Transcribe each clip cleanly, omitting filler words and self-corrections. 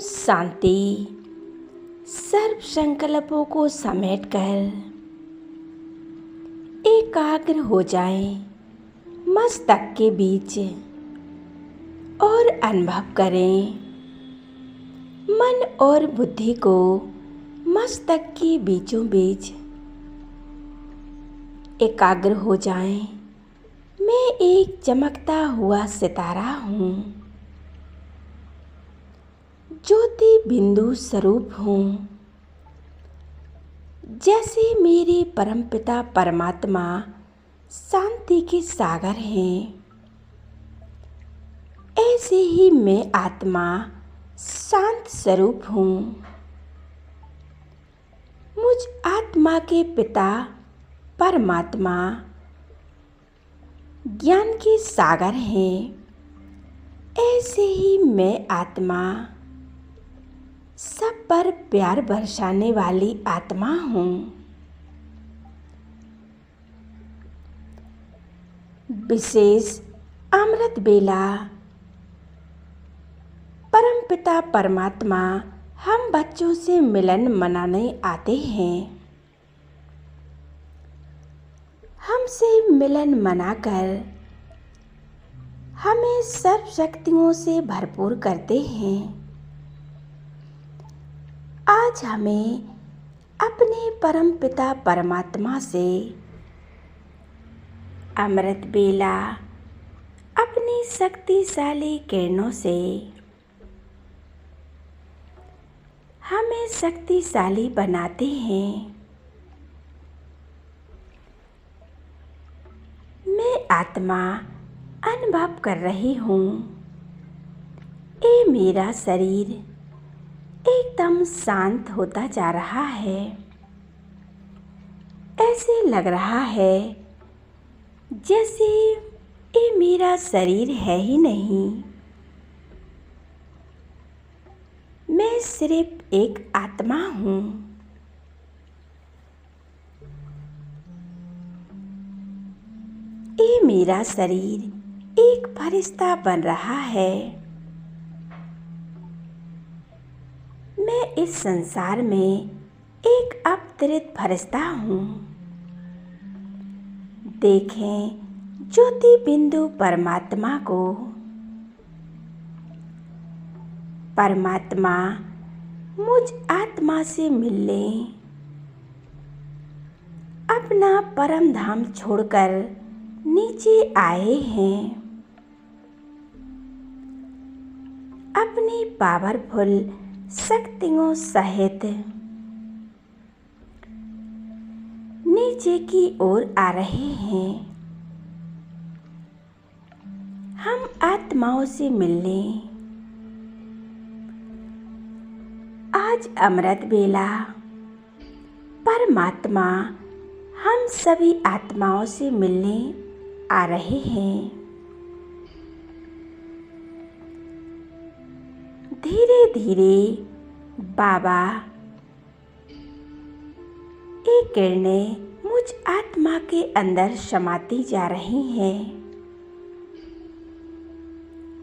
शांति। सर्व संकल्पों को समेटकर एकाग्र हो जाएं मस्तक के बीच और अनुभव करें मन और बुद्धि को मस्तक के बीचों बीच एकाग्र हो जाएं। मैं एक चमकता हुआ सितारा हूँ, ज्योति बिंदु स्वरूप हूँ। जैसे मेरे परमपिता परमात्मा शांति के सागर हैं, ऐसे ही मैं आत्मा शांत स्वरूप हूँ। मुझ आत्मा के पिता परमात्मा ज्ञान के सागर हैं, ऐसे ही मैं आत्मा सब पर प्यार बरसाने वाली आत्मा हूँ। विशेष अमृत बेला परमपिता परमात्मा हम बच्चों से मिलन मनाने आते हैं। हमसे मिलन मनाकर हमें सर्व शक्तियों से भरपूर करते हैं। आज हमें अपने परमपिता परमात्मा से अमृत बेला अपनी शक्तिशाली किरणों से हमें शक्तिशाली बनाते हैं। मैं आत्मा अनुभव कर रही हूँ, ये मेरा शरीर एकदम शांत होता जा रहा है। ऐसे लग रहा है जैसे ये मेरा शरीर है ही नहीं, मैं सिर्फ एक आत्मा हूँ। ये मेरा शरीर एक फरिश्ता बन रहा है। मैं इस संसार में एक अवतरित फरिश्ता हूँ। देखें ज्योति बिंदु परमात्मा को। परमात्मा मुझ आत्मा से मिल लें। अपना परम धाम छोड़कर नीचे आए हैं। अपनी पावरफुल शक्तियों सहित नीचे की ओर आ रहे हैं। हम आत्माओं से मिलने आज अमृत बेला परमात्मा हम सभी आत्माओं से मिलने आ रहे हैं। धीरे धीरे बाबा ये किरणें मुझ आत्मा के अंदर समाती जा रही हैं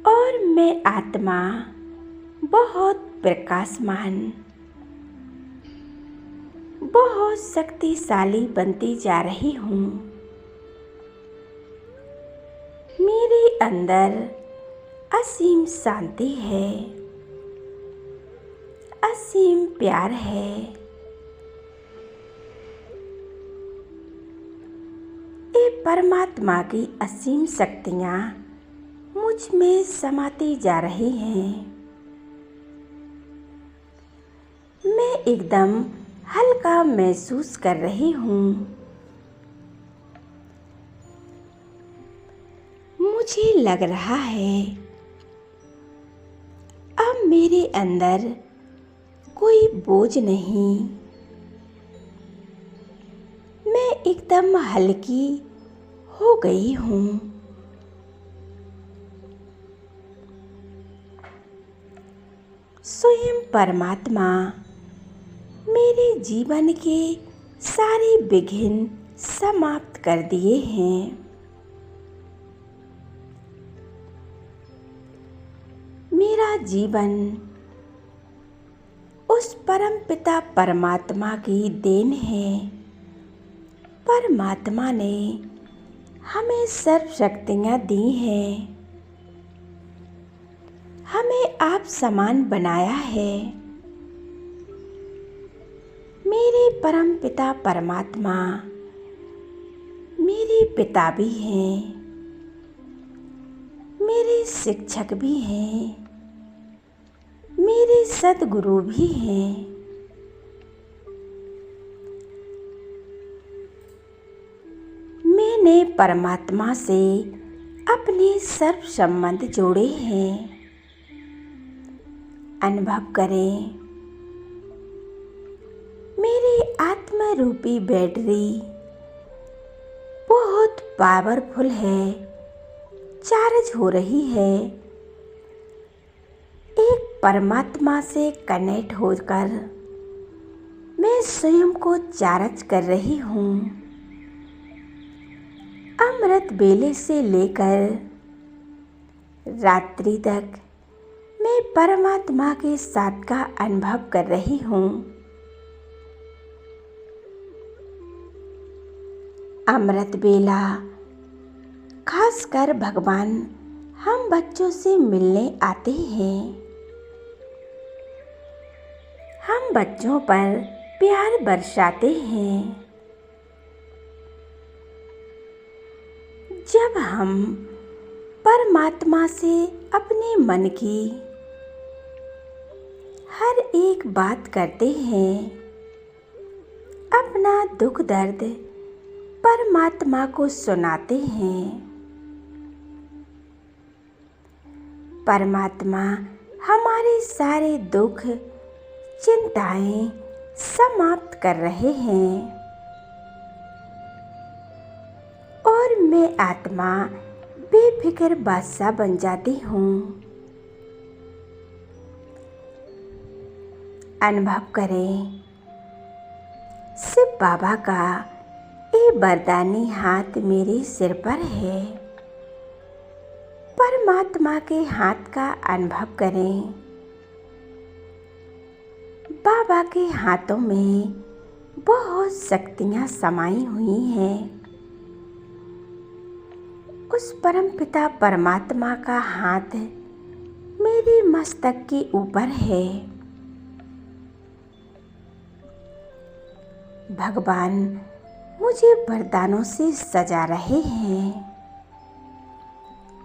और मैं आत्मा बहुत प्रकाशमान, बहुत शक्तिशाली बनती जा रही हूँ। मेरे अंदर असीम शांति है, असीम प्यार है। ये परमात्मा की असीम शक्तियाँ मुझ में समाती जा रही हैं। मैं एकदम हल्का महसूस कर रही हूँ। मुझे लग रहा है अब मेरे अंदर कोई बोझ नहीं। मैं एकदम हल्की हो गई हूँ। स्वयं परमात्मा मेरे जीवन के सारे विघ्न समाप्त कर दिए हैं। मेरा जीवन उस परम पिता परमात्मा की देन है। परमात्मा ने हमें सर्व शक्तियाँ दी हैं, हमें आप समान बनाया है। मेरे परम पिता परमात्मा मेरे पिता भी हैं, मेरे शिक्षक भी हैं, मेरे सद्गुरु भी हैं। मैंने परमात्मा से अपने सर्व संबंध जोड़े हैं। अनुभव करें, मेरी आत्मा रूपी बैटरी बहुत पावरफुल है, चार्ज हो रही है। एक परमात्मा से कनेक्ट होकर मैं स्वयं को चार्ज कर रही हूँ। अमृत बेले से लेकर रात्रि तक मैं परमात्मा के साथ का अनुभव कर रही हूँ। अमृत बेला खासकर भगवान हम बच्चों से मिलने आते हैं। हम बच्चों पर प्यार बरसाते हैं। जब हम परमात्मा से अपने मन की हर एक बात करते हैं, अपना दुख दर्द परमात्मा को सुनाते हैं, परमात्मा हमारे सारे दुख चिंताएं समाप्त कर रहे हैं और मैं आत्मा बेफिक्र बादशाह बन जाती हूँ। अनुभव करें, शिव बाबा का ये वरदानी हाथ मेरे सिर पर है। परमात्मा के हाथ का अनुभव करें। बाबा के हाथों में बहुत शक्तियाँ समाई हुई हैं। उस परमपिता परमात्मा का हाथ मेरे मस्तक के ऊपर है। भगवान मुझे वरदानों से सजा रहे हैं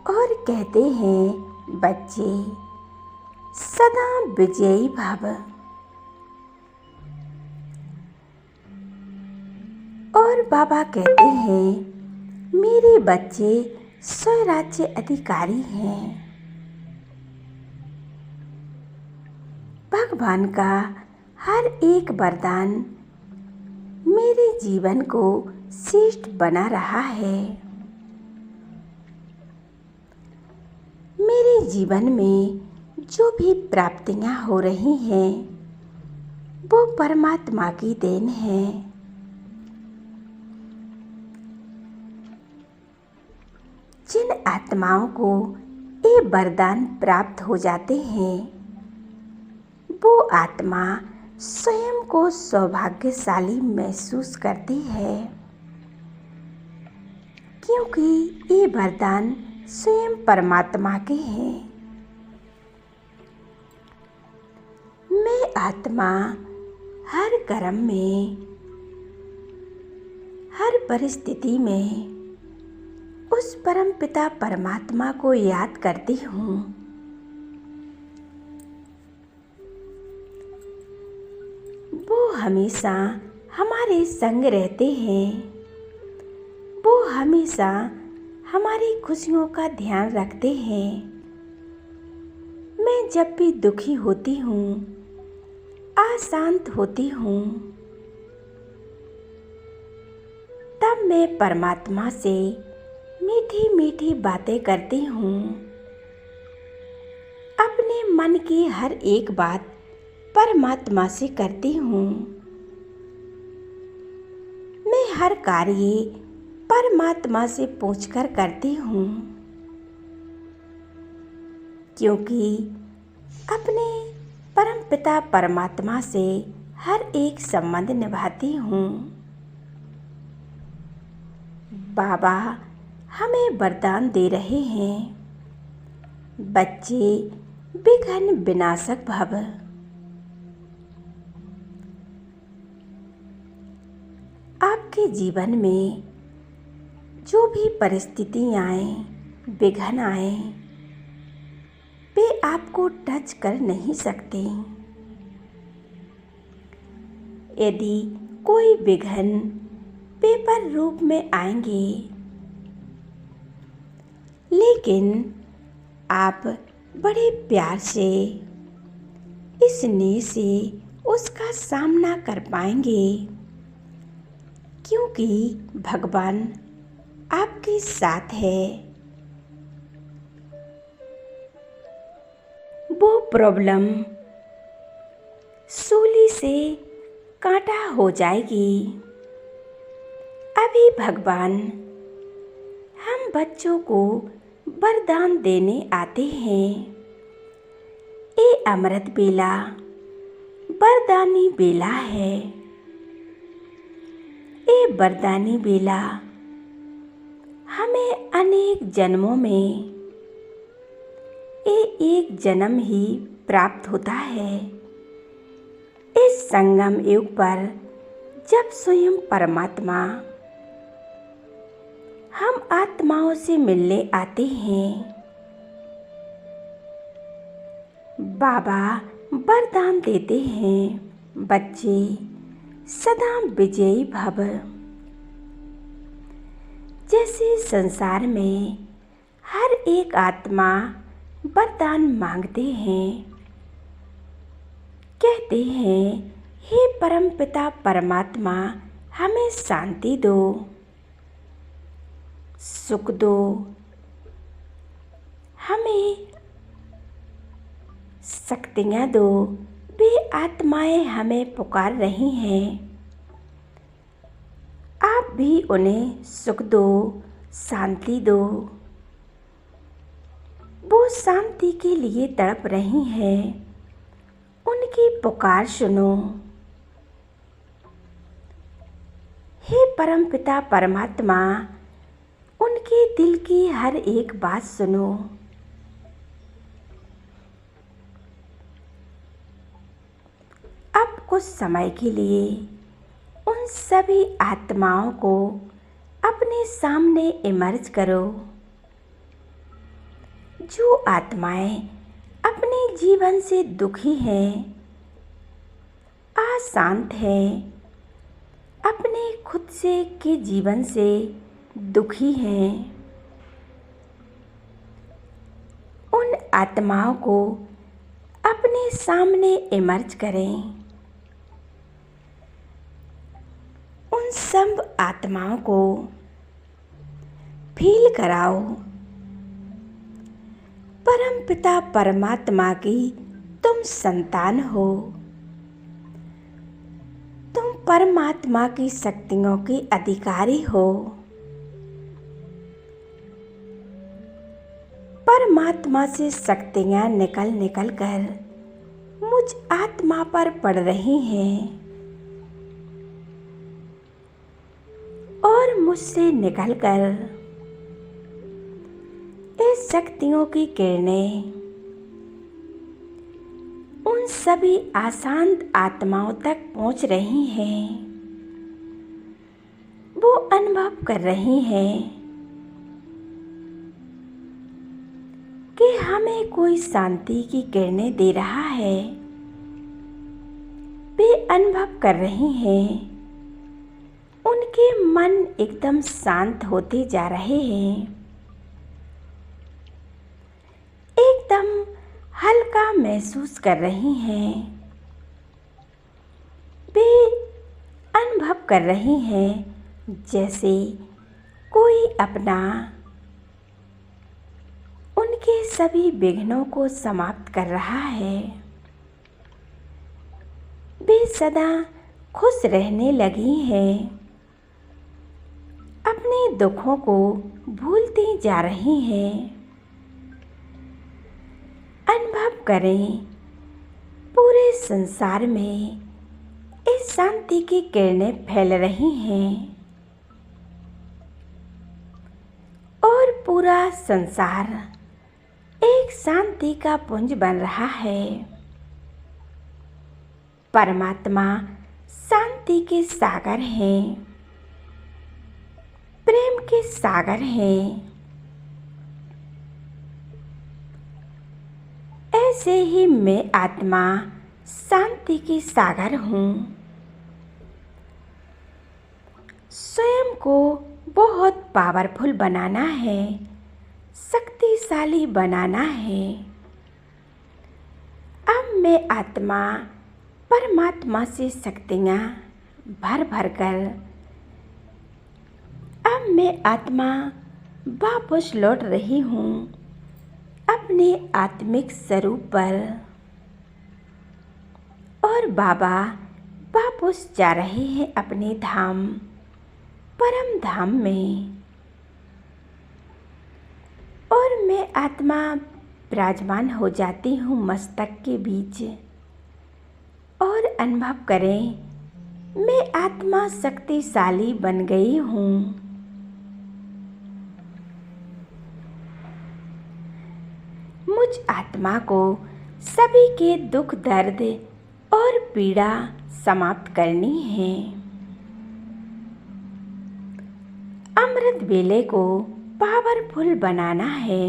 और कहते हैं, बच्चे सदा विजयी भव। और बाबा कहते हैं, मेरे बच्चे स्वराज्य अधिकारी हैं। भगवान का हर एक वरदान मेरे जीवन को श्रेष्ठ बना रहा है। मेरे जीवन में जो भी प्राप्तियां हो रही हैं, वो परमात्मा की देन है। जिन आत्माओं को ये वरदान प्राप्त हो जाते हैं, वो आत्मा स्वयं को सौभाग्यशाली महसूस करती है, क्योंकि ये वरदान स्वयं परमात्मा के हैं। मैं आत्मा हर कर्म में, हर परिस्थिति में उस परमपिता परमात्मा को याद करती हूँ। वो हमेशा हमारे संग रहते हैं। वो हमेशा हमारी खुशियों का ध्यान रखते हैं। मैं जब भी दुखी होती हूँ, अशांत होती हूँ, तब मैं परमात्मा से मीठी मीठी बातें करती हूँ। अपने मन की हर एक बात परमात्मा से करती हूँ। मैं हर कार्य परमात्मा से पूछकर करती हूँ, क्योंकि अपने परम पिता परमात्मा से हर एक संबंध निभाती हूँ। बाबा हमें वरदान दे रहे हैं, बच्चे विघ्न विनाशक भव। आपके जीवन में जो भी परिस्थितियाँ आए, विघ्न आए, वे आपको टच कर नहीं सकते। यदि कोई विघ्न पेपर रूप में आएंगे, लेकिन आप बड़े प्यार से, स्नेह से उसका सामना कर पाएंगे, क्योंकि भगवान आपके साथ है। वो प्रॉब्लम सूली से कांटा हो जाएगी। अभी भगवान हम बच्चों को वरदान देने आते हैं। ये अमृत बेला वरदानी बेला है। ये वरदानी बेला हमें अनेक जन्मों में एक जन्म ही प्राप्त होता है। इस संगम युग पर जब स्वयं परमात्मा हम आत्माओं से मिलने आते हैं, बाबा वरदान देते हैं, बच्चे सदा विजयी भव। जैसे संसार में हर एक आत्मा वरदान मांगते हैं, कहते हैं, हे परमपिता परमात्मा हमें शांति दो, सुख दो, हमें शक्तियाँ दो। वे आत्माएं हमें पुकार रही हैं, आप भी उन्हें सुख दो, शांति दो। वो शांति के लिए तड़प रही हैं, उनकी पुकार सुनो। हे परमपिता परमात्मा उनके दिल की हर एक बात सुनो। अब कुछ समय के लिए उन सभी आत्माओं को अपने सामने इमर्ज करो, जो आत्माएं अपने जीवन से दुखी हैं, अशांत हैं, अपने खुद से के जीवन से दुखी हैं। उन आत्माओं को अपने सामने इमर्ज करें। उन सब आत्माओं को फील कराओ, परमपिता परमात्मा की तुम संतान हो, तुम परमात्मा की शक्तियों के अधिकारी हो। परमात्मा से शक्तियाँ निकल निकल कर मुझ आत्मा पर पड़ रही हैं और मुझसे निकलकर इस शक्तियों की किरणें उन सभी अशांत आत्माओं तक पहुंच रही हैं। वो अनुभव कर रही हैं कि हमें कोई शांति की किरणें दे रहा है। वे अनुभव कर रही हैं, उनके मन एकदम शांत होते जा रहे हैं, एकदम हल्का महसूस कर रही हैं। वे अनुभव कर रही हैं जैसे कोई अपना उनके सभी विघ्नों को समाप्त कर रहा है। वे सदा खुश रहने लगी हैं, अपने दुखों को भूलती जा रही हैं। अनुभव करें पूरे संसार में इस शांति की किरणें फैल रही हैं और पूरा संसार एक शांति का पुंज बन रहा है। परमात्मा शांति के सागर हैं, प्रेम के सागर हैं। ऐसे ही मैं आत्मा शांति की सागर हूँ। स्वयं को बहुत पावरफुल बनाना है, शक्तिशाली बनाना है। अब मैं आत्मा परमात्मा से शक्तियाँ भर भर कर अब मैं आत्मा वापस लौट रही हूँ अपने आत्मिक स्वरूप पर और बाबा वापस जा रहे हैं अपने धाम परम धाम में। और मैं आत्मा विराजमान हो जाती हूँ मस्तक के बीच और अनुभव करें मैं आत्मा शक्तिशाली बन गई हूँ। मुझ आत्मा को सभी के दुख दर्द और पीड़ा समाप्त करनी है। अमृत वेले को पावरफुल बनाना है।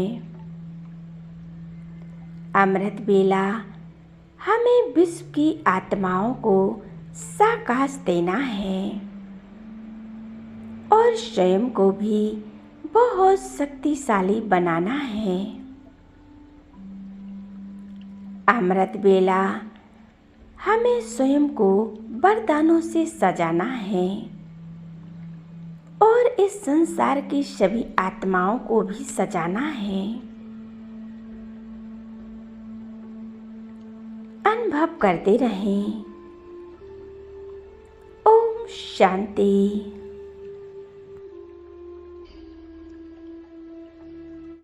अमृत वेला हमें विश्व की आत्माओं को साकाश देना है और स्वयं को भी बहुत शक्तिशाली बनाना है। अमृत वेला हमें स्वयं को वरदानों से सजाना है और इस संसार की सभी आत्माओं को भी सजाना है। अनुभव करते रहें। ओम शांति।